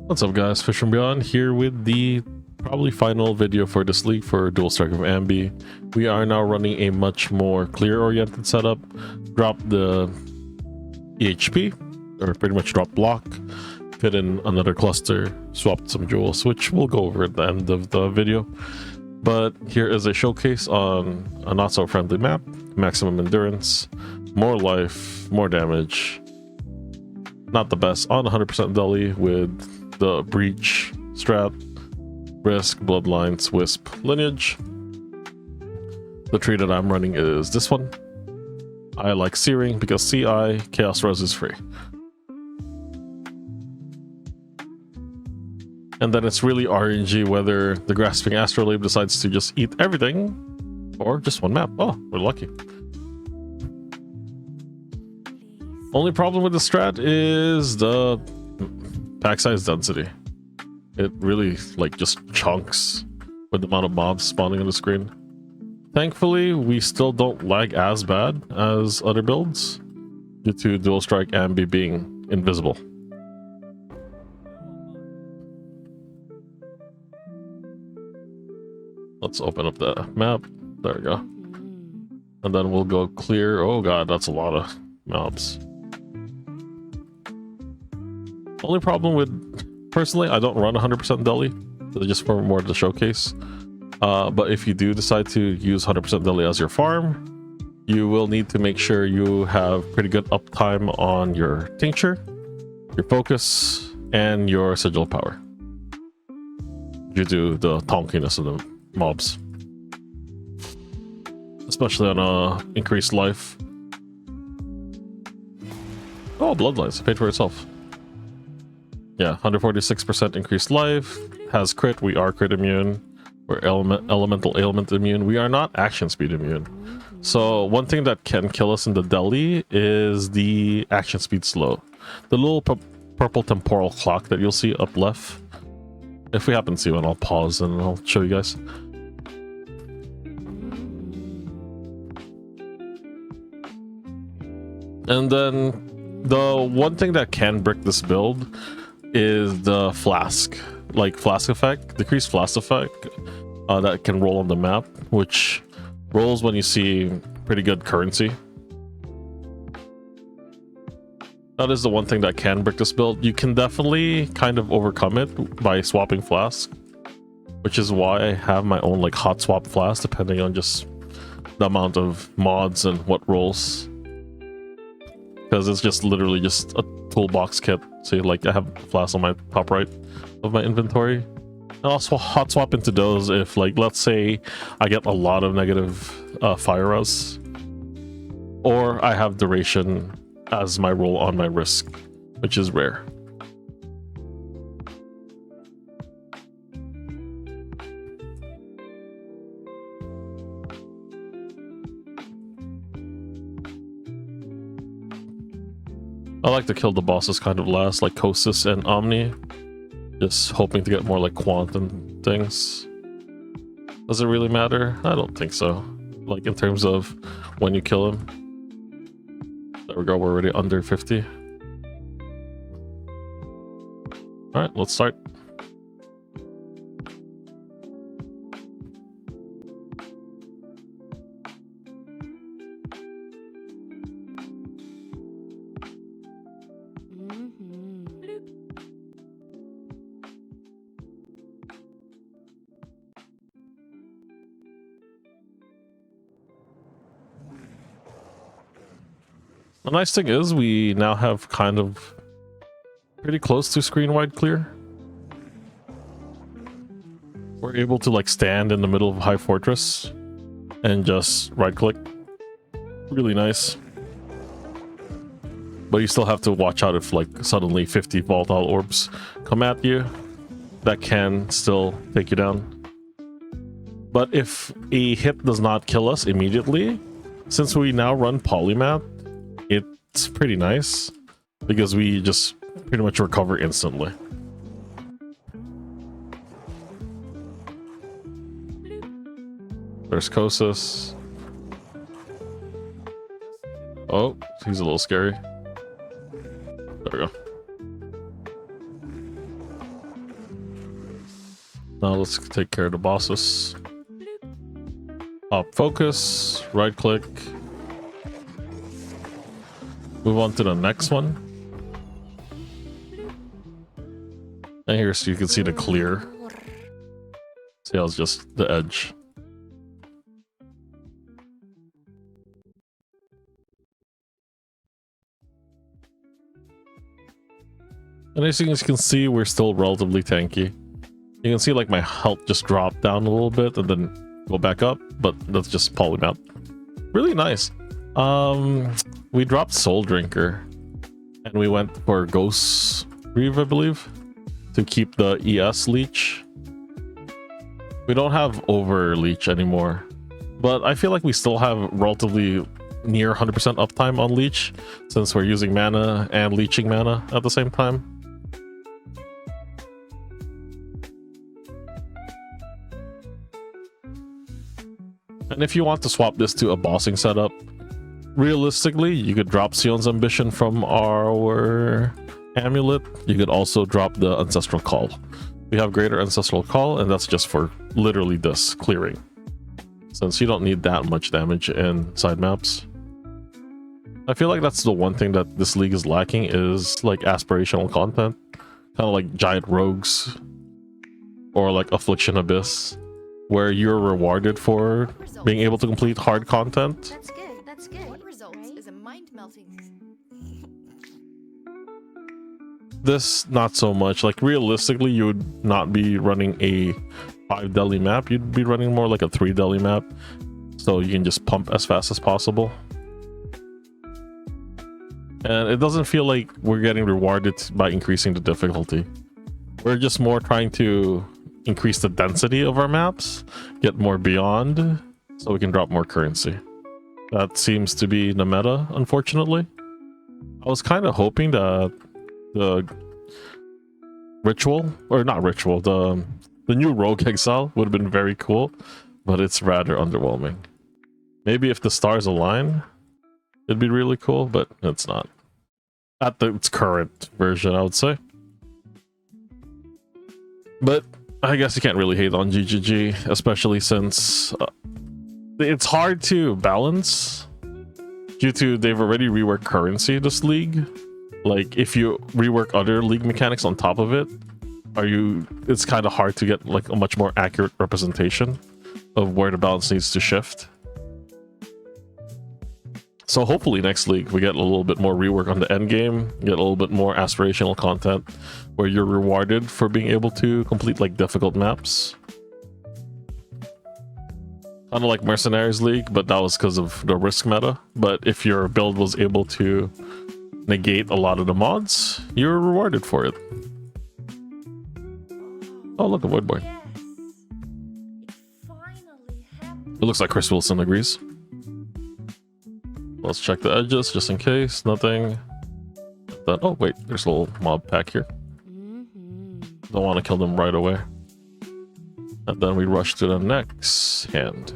What's up guys, Fish from Beyond here with the probably final video for this league for Dual Strike of AMBI. We are now running a much more clear oriented setup. Drop the EHP, or pretty much drop block, fit in another cluster, swapped some jewels, which we'll go over at the end of the video. But here is a showcase on a not so friendly map, maximum endurance, more life, more damage. Not the best on 100% deli with the breach, strat, risk, bloodlines, wisp, lineage. The tree that I'm running is this one. I like searing because CI chaos res is free, and then it's really RNG whether the grasping astrolabe decides to just eat everything or just one map. Oh, we're lucky. Only problem with the strat is the pack size density. It really like just chunks with the amount of mobs spawning on the screen. Thankfully, we still don't lag as bad as other builds due to Dual Strike AMBI being invisible. Let's open up the map. There we go. And then we'll go clear. Oh god, that's a lot of mobs. Only problem with, personally, I don't run 100% deli, just for more of the showcase. But if you do decide to use 100% deli as your farm, you will need to make sure you have pretty good uptime on your tincture, your focus, and your sigil power due to the tonkiness of the mobs, especially on increased life. Oh, bloodlines paid for itself. Yeah, 146% increased life, has crit, we are crit immune, we're elemental ailment immune, we are not action speed immune. So one thing that can kill us in the deli is the action speed slow. The little purple temporal clock that you'll see up left. If we happen to see one, I'll pause and I'll show you guys. And then the one thing that can brick this build is the flask, like flask effect, decreased flask effect that can roll on the map, which rolls when you see pretty good currency. That is the one thing that can brick this build. You can definitely kind of overcome it by swapping flask, which is why I have my own like hot swap flask depending on just the amount of mods and what rolls, because it's just literally just a toolbox kit. So like I have flasks on my top right of my inventory, and also hot swap into those if, like, let's say I get a lot of negative fire res, or I have duration as my roll on my risk, which is rare. I like to kill the bosses kind of last, like Kosis and Omni, just hoping to get more like Quant and things. Does it really matter? I don't think so. Like in terms of when you kill him. There we go, we're already under 50. Alright, let's start. The nice thing is we now have kind of pretty close to screen wide clear. We're able to like stand in the middle of High Fortress and just right click. Really nice. But you still have to watch out if like suddenly 50 volatile orbs come at you. That can still take you down. But if a hit does not kill us immediately, since we now run polymath, it's pretty nice because we just pretty much recover instantly. There's Kosis. Oh, he's a little scary. There we go. Now let's take care of the bosses. Up focus, right click. Move on to the next one. And here so you can see the clear. See how it's just the edge. And as you can see, we're still relatively tanky. You can see like my health just dropped down a little bit and then go back up, but that's just polymap. Really nice. We dropped Soul Drinker and we went for Ghost Reeve, I believe, to keep the ES leech. We don't have over leech anymore, but I feel like we still have relatively near 100% uptime on leech since we're using mana and leeching mana at the same time. And if you want to swap this to a bossing setup, realistically, you could drop Sion's Ambition from our amulet. You could also drop the Ancestral Call. We have Greater Ancestral Call, and that's just for literally this clearing, since you don't need that much damage in side maps. I feel like that's the one thing that this league is lacking, is like aspirational content, kind of like Giant Rogues or like Affliction Abyss, where you're rewarded for being able to complete hard content. That's good. That's good. What results is a mind-melting. This, not so much. Like realistically, you would not be running a 5 deli map. You'd be running more like a 3 deli map, so you can just pump as fast as possible. And it doesn't feel like we're getting rewarded by increasing the difficulty. We're just more trying to increase the density of our maps, get more beyond, so we can drop more currency. That seems to be the meta, unfortunately. I was kind of hoping that the ritual, or not ritual, the new Rogue Exile would have been very cool, but it's rather underwhelming. Maybe if the stars align, it'd be really cool, but it's not. At its current version, I would say. But I guess you can't really hate on GGG, especially since it's hard to balance due to they've already reworked currency this league. Like if you rework other league mechanics on top of it, it's kind of hard to get like a much more accurate representation of where the balance needs to shift. So hopefully next league we get a little bit more rework on the end game, get a little bit more aspirational content where you're rewarded for being able to complete like difficult maps. Kind of like Mercenaries League, but that was because of the risk meta. But if your build was able to negate a lot of the mods, you're rewarded for it. Oh look, a Void Boy. Yes. It finally happened. It looks like Chris Wilson agrees. Let's check the edges just in case. Nothing. Then, oh wait, there's a little mob pack here. Don't want to kill them right away. And then we rush to the next hand.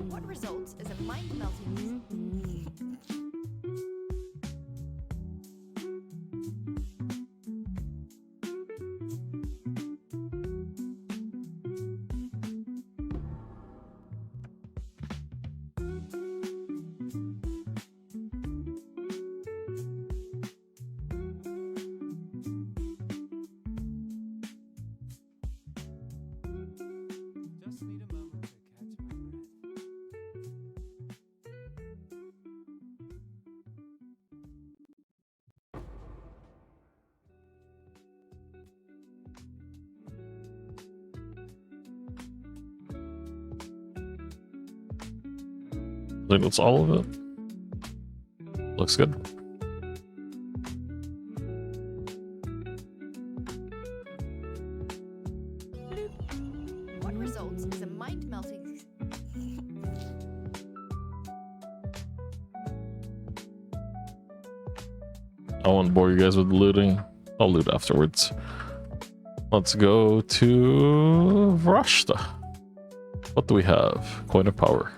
What results is a mind-melting. I think that's all of it. Looks good. What results is a mind-melting. I won't bore you guys with looting. I'll loot afterwards. Let's go to Vrashta. What do we have? Coin of Power.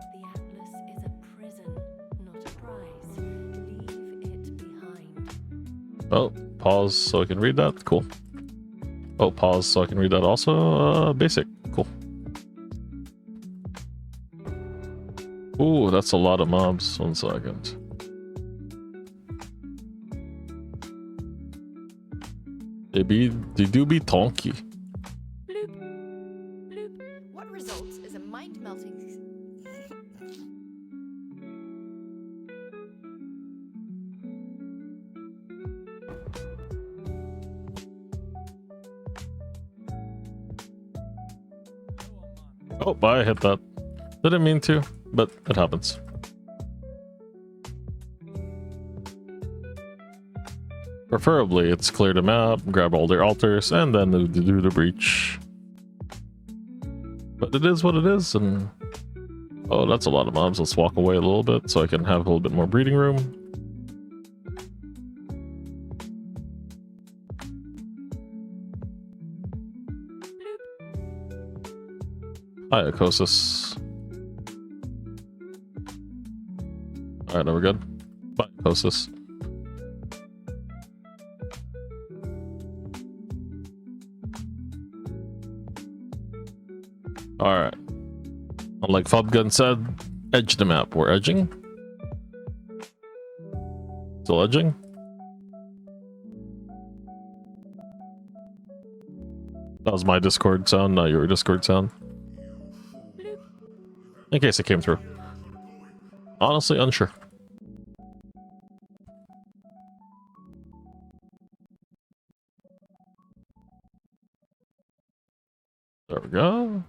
The Atlas is a prison, not a prize. Leave it behind. Oh, pause so I can read that. Cool. Oh, pause so I can read that also. Basic. Cool. Ooh, that's a lot of mobs. 1 second. They do be tonky. Bloop. Bloop. What results is a mind melting. Oh, I hit that. Didn't mean to, but it happens. Preferably, it's clear the map, grab all their altars, and then do the breach. But it is what it is, and... Oh, that's a lot of mobs. Let's walk away a little bit so I can have a little bit more breathing room. Hi, Acosis. Alright, now we're good. Bye, Acosis. Alright. Like Fobgun said, edge the map. We're edging. Still edging. That was my Discord sound, not your Discord sound. In case it came through. Honestly, unsure. There we go.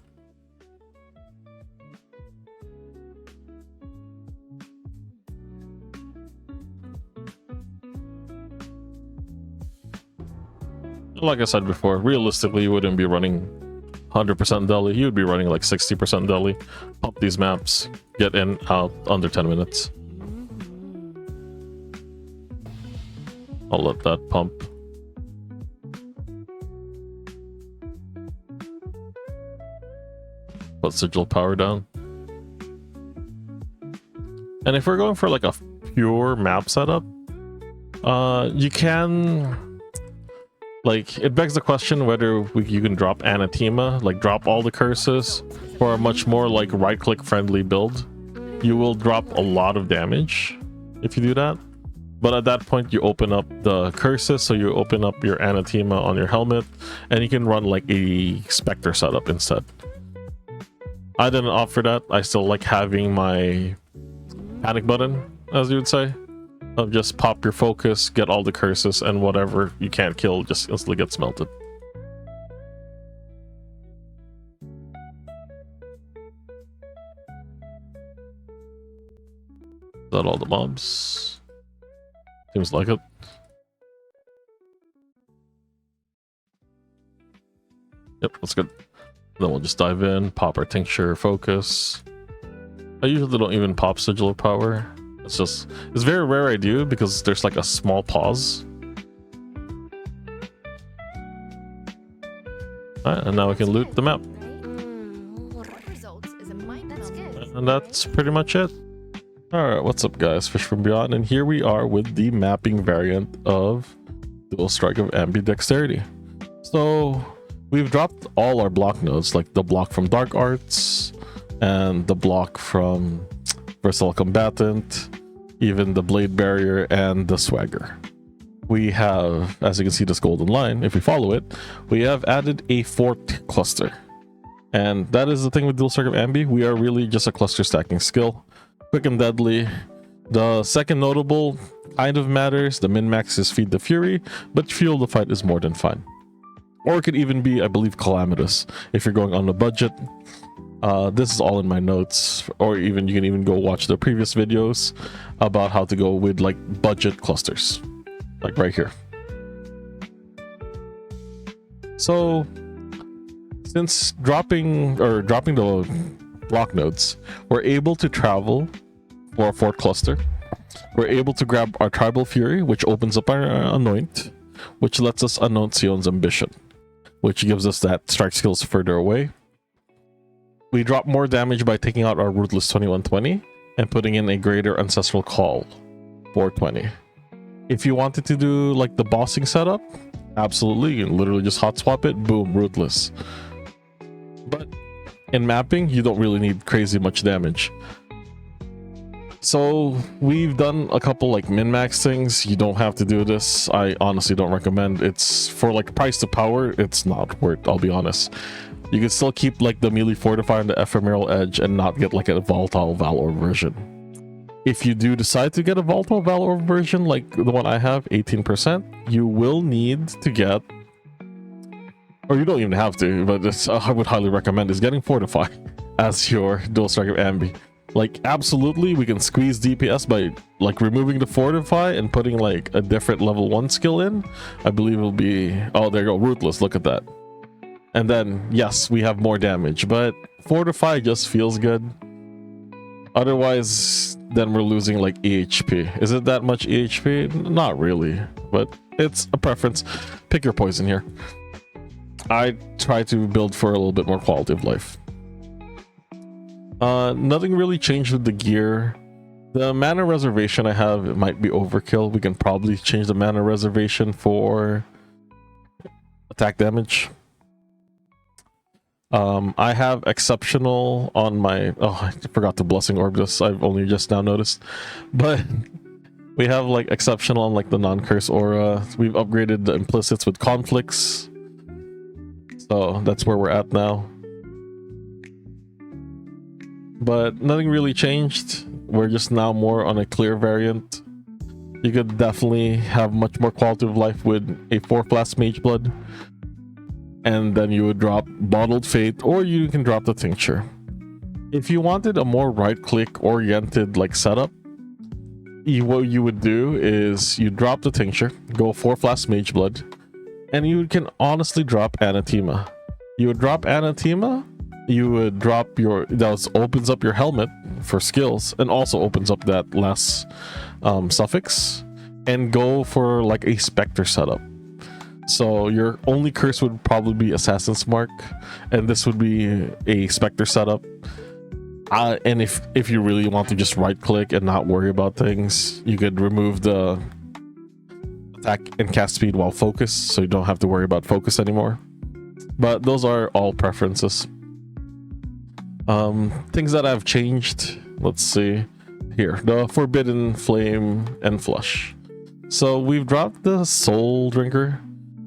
Like I said before, realistically, you wouldn't be running 100% deli. You'd be running like 60% deli. Pump these maps, get in, out under 10 minutes. I'll let that pump. Put sigil power down. And if we're going for like a pure map setup, you can... Like, it begs the question whether you can drop Anathema, like drop all the curses, for a much more like right-click friendly build. You will drop a lot of damage if you do that. But at that point, you open up the curses, so you open up your Anathema on your helmet, and you can run like a Spectre setup instead. I didn't opt for that. I still like having my panic button, as you would say. Of just pop your focus, get all the curses, and whatever you can't kill just instantly gets melted. Is that all the mobs? Seems like it. Yep, that's good. Then we'll just dive in, pop our tincture, focus. I usually don't even pop sigil of power. It's very rare I do because there's like a small pause. Alright, and now we can loot the map. And that's pretty much it. Alright, what's up guys, Fish from Beyond, and here we are with the mapping variant of Dual Strike of AMBI Dexterity. So we've dropped all our block nodes, like the block from Dark Arts, and the block from Versatile Combatant, even the Blade Barrier and the Swagger. We have, as you can see, this golden line. If we follow it, we have added a fourth cluster. And that is the thing with Dual Strike of AMBI. We are really just a cluster stacking skill. Quick and deadly. The second notable kind of matters. The min-max is Feed the Fury, but Fuel the Fight is more than fine. Or it could even be, I believe, Calamitous if you're going on a budget. This is all in my notes, or even you can even go watch the previous videos about how to go with like budget clusters, like right here. So since dropping the block nodes, we're able to travel for a fourth cluster. We're able to grab our Tribal Fury, which opens up our Annoint, which lets us Announce Sion's Ambition, which gives us that strike skills further away. We drop more damage by taking out our Ruthless 2120 and putting in a greater Ancestral Call 420. If you wanted to do like the bossing setup, absolutely, you can literally just hot swap it, boom, ruthless. But in mapping, you don't really need crazy much damage. So we've done a couple like min-max things. You don't have to do this. I honestly don't recommend. It's for like price to power, it's not worth, I'll be honest. You can still keep like the melee fortify and the ephemeral edge and not get like a volatile Valor version. If you do decide to get a volatile Valor version like the one I have, 18%, you will need to get, or you don't even have to, but it's, I would highly recommend is getting fortify as your dual strike of AMBI. Like absolutely we can squeeze DPS by like removing the fortify and putting like a different level 1 skill in. I believe it'll be, oh there you go, ruthless, look at that. And then yes, we have more damage, but fortify just feels good. Otherwise then we're losing like EHP. Is it that much EHP? Not really, but it's a preference. Pick your poison here. I try to build for a little bit more quality of life. Nothing really changed with the gear. The mana reservation I have, it might be overkill. We can probably change the mana reservation for attack damage. I have exceptional on my, oh, I forgot to blessing orb this. I've only just now noticed, but we have like exceptional on like the non-curse aura. We've upgraded the implicits with conflicts, so that's where we're at now. But nothing really changed. We're just now more on a clear variant. You could definitely have much more quality of life with a 4-flask mage blood, and then you would drop bottled fate, or you can drop the tincture. If you wanted a more right-click oriented like setup, what you would do is you drop the tincture, go 4-flask mage blood, and you can honestly drop anathema. You would drop anathema, you would drop your, that opens up your helmet for skills and also opens up that last suffix, and go for like a specter setup. So your only curse would probably be Assassin's Mark, and this would be a specter setup. And if you really want to just right click and not worry about things, you could remove the attack and cast speed while focused, so you don't have to worry about focus anymore. But those are all preferences. Things that I've changed, let's see here, the Forbidden Flame and Flush. So we've dropped the Soul Drinker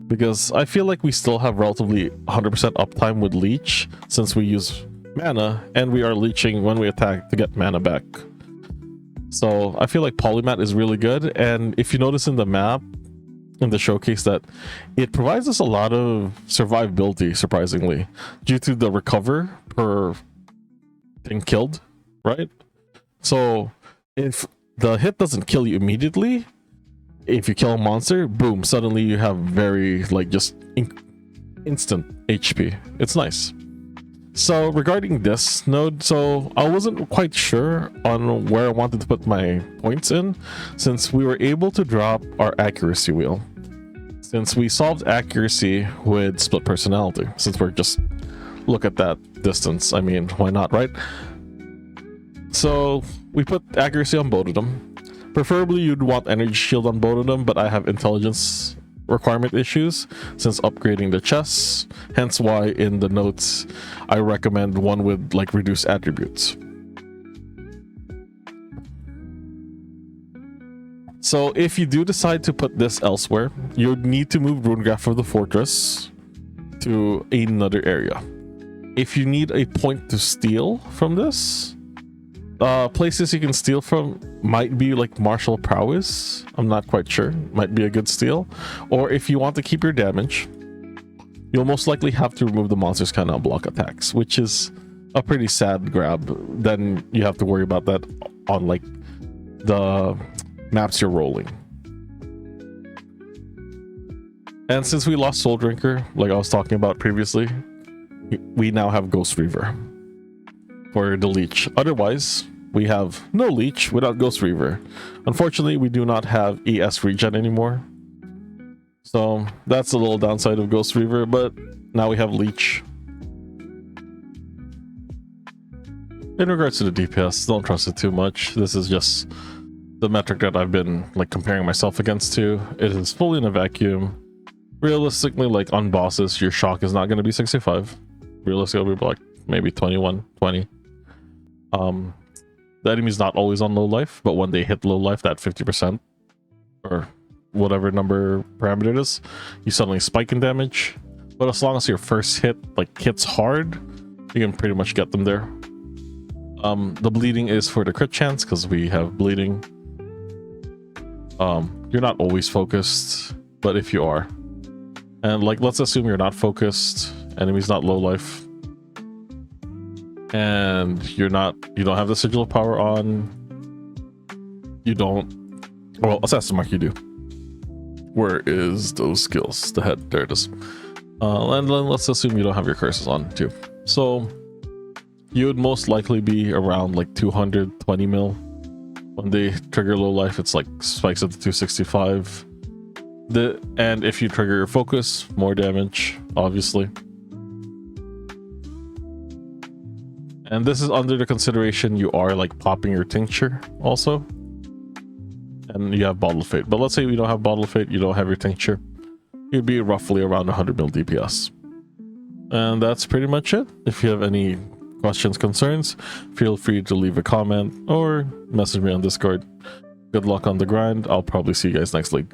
because I feel like we still have relatively 100% uptime with Leech, since we use mana and we are leeching when we attack to get mana back. So I feel like Polymath is really good, and if you notice in the map, in the showcase, that it provides us a lot of survivability, surprisingly, due to the recover per thing killed, right? So if the hit doesn't kill you immediately, if you kill a monster, boom, suddenly you have very like just instant HP. It's nice. So regarding this node, so I wasn't quite sure on where I wanted to put my points in, since we were able to drop our accuracy wheel, since we solved accuracy with split personality. Since we're just, look at that distance, I mean, why not, right? So we put accuracy on both of them. Preferably you'd want energy shield on both of them, but I have intelligence requirement issues since upgrading the chests, hence why in the notes I recommend one with like reduced attributes. So if you do decide to put this elsewhere, you'd need to move Runegraph of the Fortress to another area. If you need a point to steal from this, places you can steal from might be like martial prowess. I'm not quite sure. Might be a good steal. Or if you want to keep your damage, you'll most likely have to remove the monster's kind of block attacks, which is a pretty sad grab. Then you have to worry about that on like the maps you're rolling. And since we lost Soul Drinker, like I was talking about previously, we now have Ghost Reaver for the leech. Otherwise, we have no leech without Ghost Reaver. Unfortunately, we do not have ES regen anymore, so that's a little downside of Ghost Reaver, but now we have leech. In regards to the DPS, don't trust it too much. This is just the metric that I've been like comparing myself against to. It is fully in a vacuum. Realistically, like on bosses, your shock is not going to be 65. Realistically, it'll be like maybe 21, 20. The enemy's not always on low life, but when they hit low life, that 50% or whatever number parameter it is, you suddenly spike in damage. But as long as your first hit like hits hard, you can pretty much get them there. The bleeding is for the crit chance because we have bleeding. You're not always focused, but if you are, and like let's assume you're not focused, enemy's not low life, and you don't have the sigil of power on, well, assassin mark you do. Where is those skills? The head, there it is. And then let's assume you don't have your curses on too. So you would most likely be around like 220 mil. When they trigger low life, it's like spikes up to 265. And if you trigger your focus, more damage, obviously. And this is under the consideration you are like popping your tincture also. And you have Bottle of Fate. But let's say you don't have Bottle of Fate, you don't have your tincture. You'd be roughly around 100 mil DPS. And that's pretty much it. If you have any questions, concerns, feel free to leave a comment or message me on Discord. Good luck on the grind. I'll probably see you guys next league.